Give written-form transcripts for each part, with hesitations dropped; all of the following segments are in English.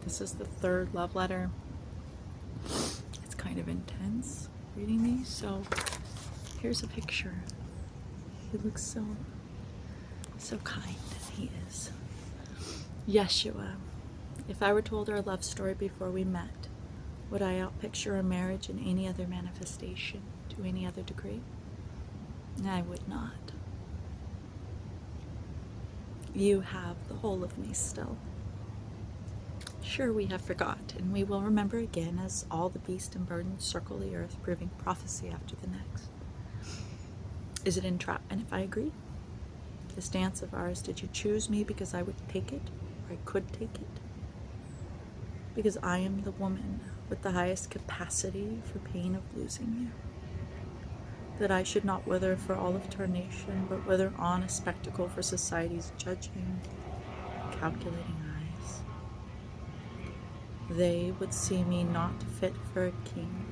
This is the third love letter. It's kind of intense reading these, so here's a picture. He looks so kind, he is. Yeshua, if I were told our love story before we met, would I outpicture our marriage in any other manifestation to any other degree? I would not. You have the whole of me still. Sure, we have forgot, and we will remember again as all the beasts and burdens circle the earth, proving prophecy after the next. Is it entrapment if I agree? This dance of ours, did you choose me because I would take it, or I could take it? Because I am the woman with the highest capacity for pain of losing you. That I should not wither for all of tarnation, but wither on a spectacle for society's judging, calculating eyes. They would see me not fit for a king.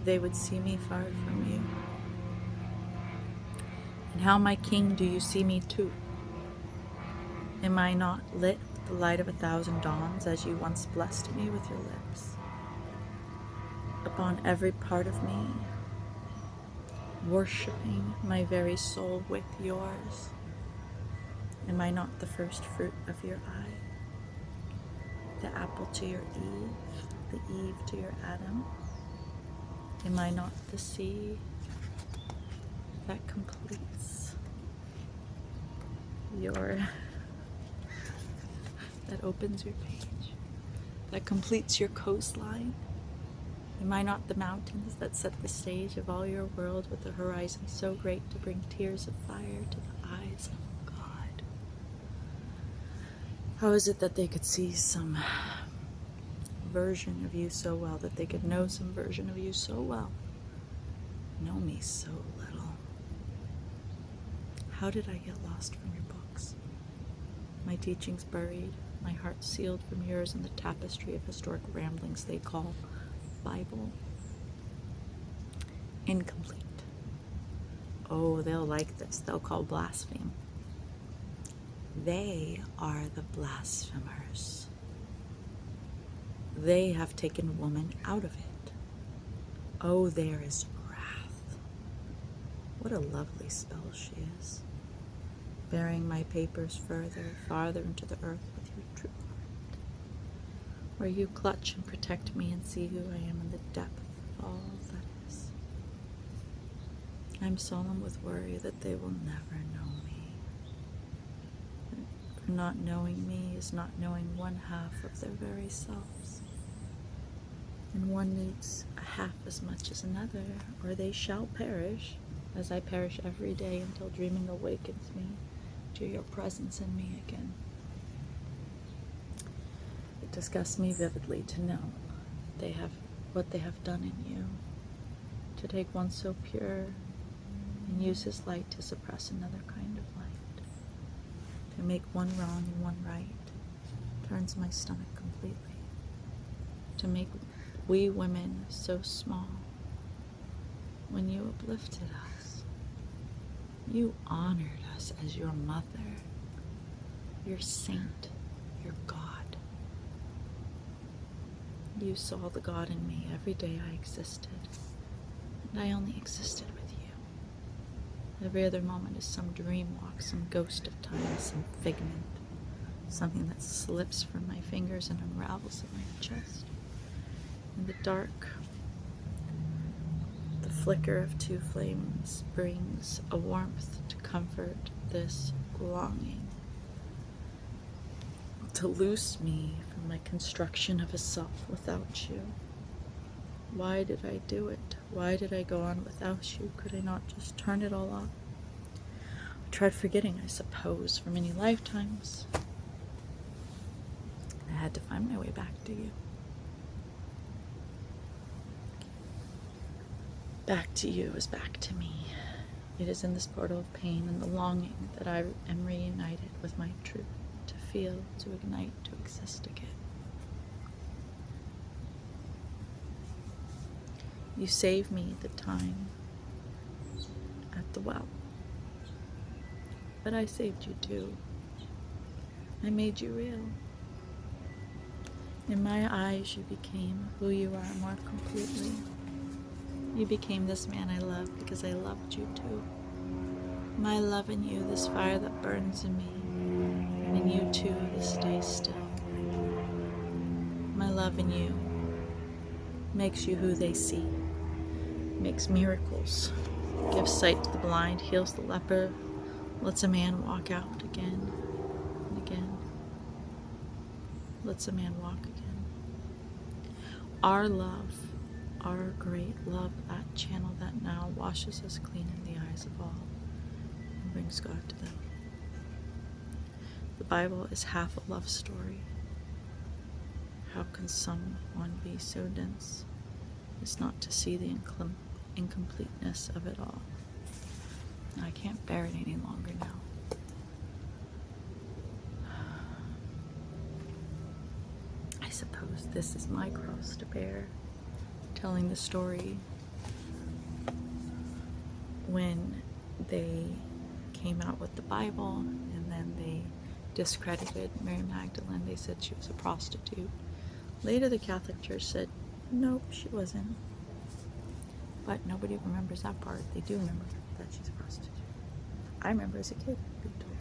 They would see me far from you. And how, my king, do you see me too? Am I not lit with the light of 1,000 dawns, as you once blessed me with your lips? Upon every part of me, worshipping my very soul with yours. Am I not the first fruit of your eye? The apple to your Eve, the Eve to your Adam? Am I not the sea that completes your, that opens your page, that completes your coastline? Am I not the mountains that set the stage of all your world, with the horizon so great to bring tears of fire to the eyes of God? How is it that they could see some version of you so well, that they could know some version of you so well, know me so little? How did I get lost from your books? My teachings buried, my heart sealed from yours in the tapestry of historic ramblings they call Bible. Incomplete. Oh, they'll like this. They'll call blaspheme. They are the blasphemers. They have taken woman out of it. Oh, there is wrath. What a lovely spell she is, bearing my papers farther into the earth with your true heart, where you clutch and protect me and see who I am in the depth of all that is. I'm solemn with worry that they will never know me. For not knowing me is not knowing one half of their very selves. And one needs a half as much as another, or they shall perish, as I perish every day until dreaming awakens me to your presence in me again. It disgusts me vividly to know what they have done in you, to take one so pure and use his light to suppress another kind of light, to make one wrong and one right, turns my stomach completely, to make we women so small. When you uplifted us, you honored us as your mother, your saint, your God. You saw the God in me every day I existed, and I only existed with you. Every other moment is some dream walk, some ghost of time, some figment, something that slips from my fingers and unravels in my chest. In the dark, the flicker of two flames brings a warmth to comfort this longing, to loose me from my construction of a self without you. Why did I do it? Why did I go on without you? Could I not just turn it all off? I tried forgetting, I suppose, for many lifetimes. I had to find my way back to you. Back to you is back to me. It is in this portal of pain and the longing that I am reunited with my truth, to feel, to ignite, to exist again. You saved me the time at the well, but I saved you too. I made you real. In my eyes, you became who you are more completely. You became this man I love because I loved you too. My love in you, this fire that burns in me, and you too, this day still. My love in you makes you who they see, makes miracles, gives sight to the blind, heals the leper, lets a man walk out again and again, lets a man walk again. Our love, our great love, that channel that now washes us clean in the eyes of all and brings God to them. The Bible is half a love story. How can someone be so dense as not to see the incompleteness of it all? I can't bear it any longer now. I suppose this is my cross to bear, telling the story when they came out with the Bible and then they discredited Mary Magdalene. They said she was a prostitute. Later the Catholic Church said, nope, she wasn't. But nobody remembers that part. They do remember that she's a prostitute. I remember as a kid being told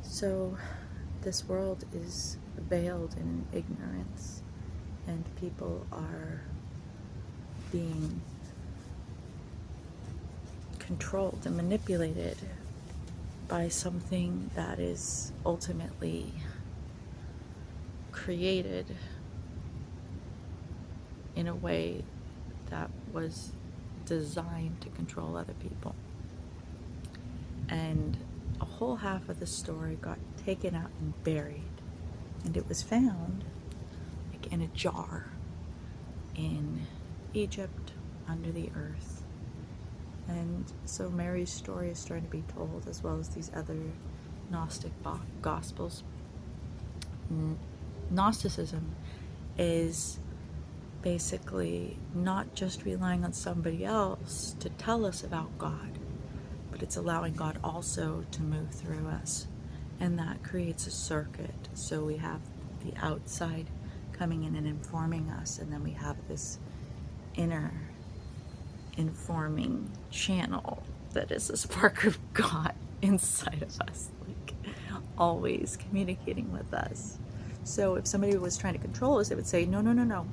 that. So this world is veiled in ignorance, and people are being controlled and manipulated by something that is ultimately created in a way that was designed to control other people. And a whole half of the story got taken out and buried, and it was found like in a jar in Egypt under the earth. And so Mary's story is starting to be told, as well as these other Gnostic Gospels. Gnosticism is basically not just relying on somebody else to tell us about God, but it's allowing God also to move through us. And that creates a circuit. So we have the outside coming in and informing us, and then we have this inner informing channel that is a spark of God inside of us, like always communicating with us. So if somebody was trying to control us, they would say, no, no, no, no.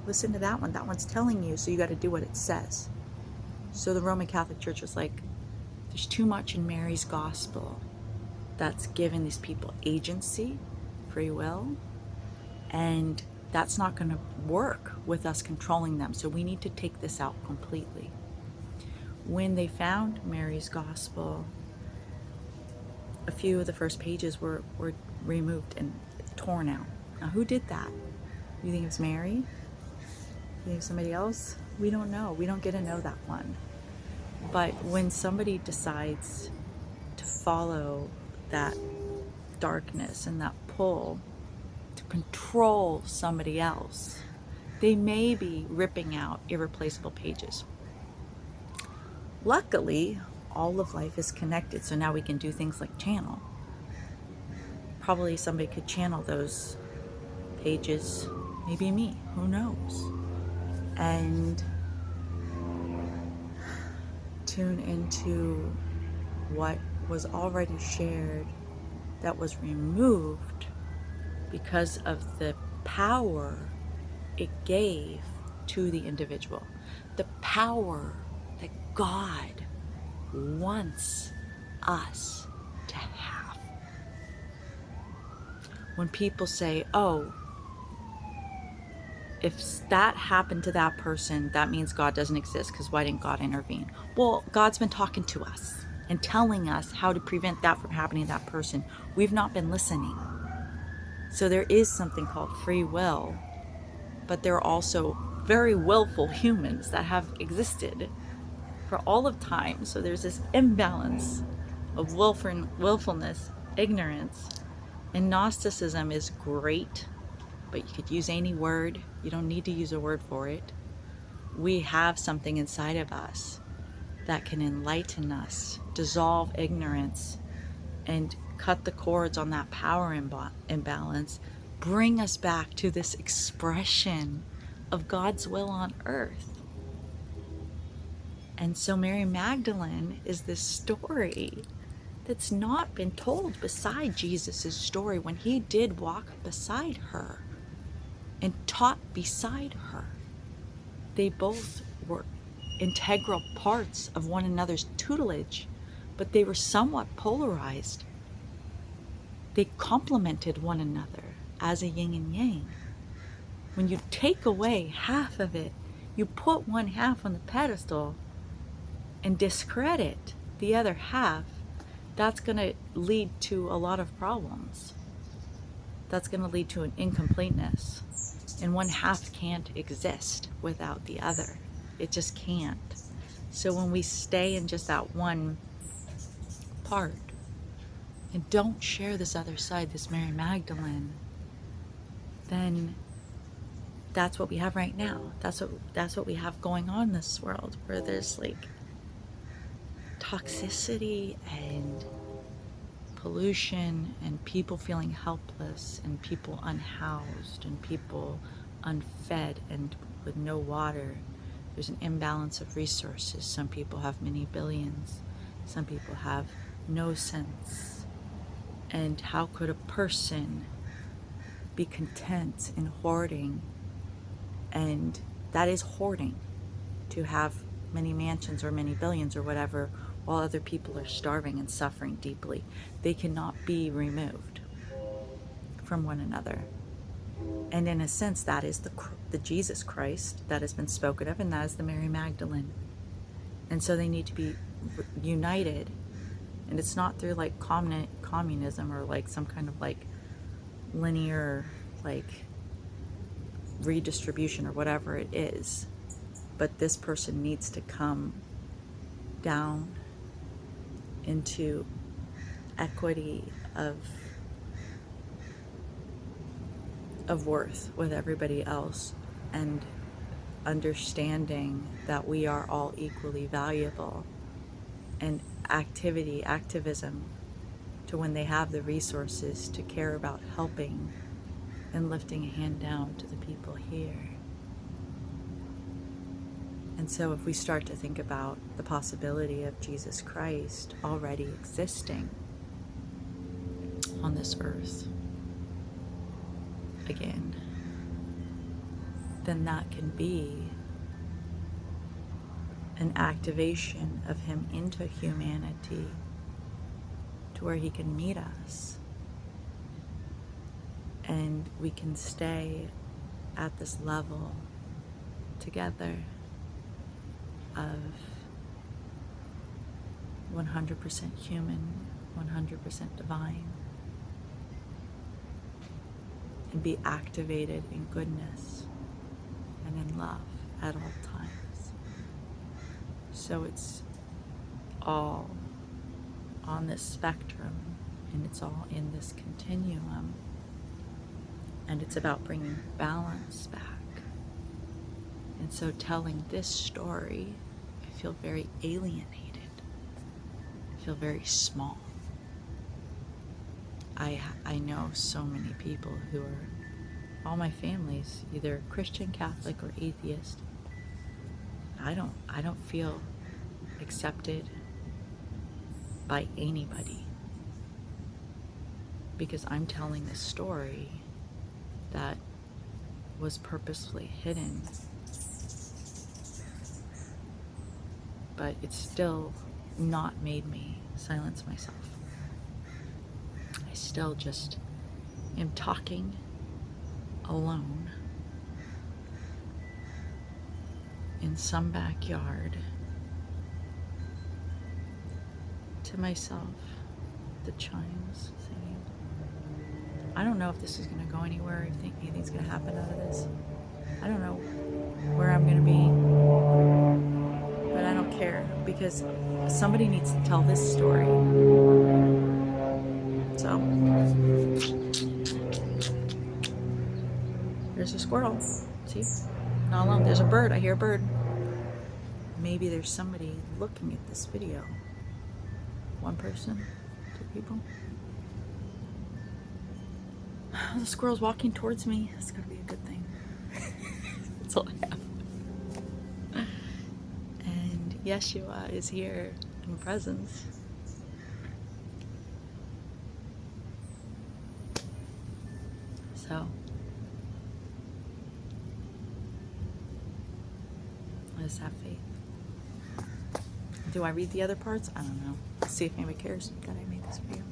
Listen to that one. That one's telling you, so you got to do what it says. So the Roman Catholic Church was like, there's too much in Mary's gospel that's given these people agency, free will, and that's not going to work with us controlling them. So we need to take this out completely. When they found Mary's gospel, a few of the first pages were removed and torn out. Now, who did that? You think it was Mary? You think it was somebody else? We don't know. We don't get to know that one. But when somebody decides to follow that darkness and that pull to control somebody else, they may be ripping out irreplaceable pages. Luckily, all of life is connected, so now we can do things like channel. Probably somebody could channel those pages, maybe me, who knows, and tune into what was already shared that was removed because of the power it gave to the individual. The power that God wants us to have. When people say, oh, if that happened to that person, that means God doesn't exist, because why didn't God intervene? Well, God's been talking to us and telling us how to prevent that from happening to that person. We've not been listening. So there is something called free will, but there are also very willful humans that have existed for all of time. So there's this imbalance of willfulness, ignorance, and Gnosticism is great, but you could use any word. You don't need to use a word for it. We have something inside of us that can enlighten us, dissolve ignorance, and cut the cords on that power imbalance, bring us back to this expression of God's will on earth. And so Mary Magdalene is this story that's not been told beside Jesus' story when he did walk beside her and taught beside her. They both were integral parts of one another's tutelage, but they were somewhat polarized. They complemented one another as a yin and yang. When you take away half of it, you put one half on the pedestal and discredit the other half, that's going to lead to a lot of problems. That's going to lead to an incompleteness. And one half can't exist without the other. It just can't. So when we stay in just that one part and don't share this other side, this Mary Magdalene, then that's what we have right now. That's what we have going on in this world, where there's like toxicity and pollution and people feeling helpless and people unhoused and people unfed and with no water. There's an imbalance of resources. Some people have many billions. Some people have no sense. And how could a person be content in hoarding? And that is hoarding, to have many mansions or many billions or whatever, while other people are starving and suffering deeply. They cannot be removed from one another. And in a sense, that is the Jesus Christ that has been spoken of, and that is the Mary Magdalene. And so they need to be united. And it's not through like communism or like some kind of like linear like redistribution or whatever it is. But this person needs to come down into equity of worth with everybody else, and understanding that we are all equally valuable, and activism to when they have the resources to care about helping and lifting a hand down to the people here. And so if we start to think about the possibility of Jesus Christ already existing on this earth again, then that can be an activation of him into humanity, to where he can meet us and we can stay at this level together of 100% human, 100% divine, and be activated in goodness and in love at all times. So it's all on this spectrum, and it's all in this continuum, and it's about bringing balance back. And so telling this story, I feel very alienated. I feel very small. I know so many people who are, all my family's either Christian, Catholic, or atheist. I don't feel accepted by anybody, because I'm telling this story that was purposefully hidden, but it's still not made me silence myself. I still just am talking alone in some backyard to myself, the chimes singing. I don't know if this is going to go anywhere, if anything's going to happen out of this. I don't know where I'm going to be, but I don't care, because somebody needs to tell this story. So, there's a squirrel. See? Not alone. There's a bird. I hear a bird. Maybe there's somebody looking at this video. One person, two people. The squirrel's walking towards me. That's gotta be a good thing. That's all I have. And Yeshua is here in presence. So let's have faith. Do I read the other parts? I don't know. Let's see if anybody cares that I made this video.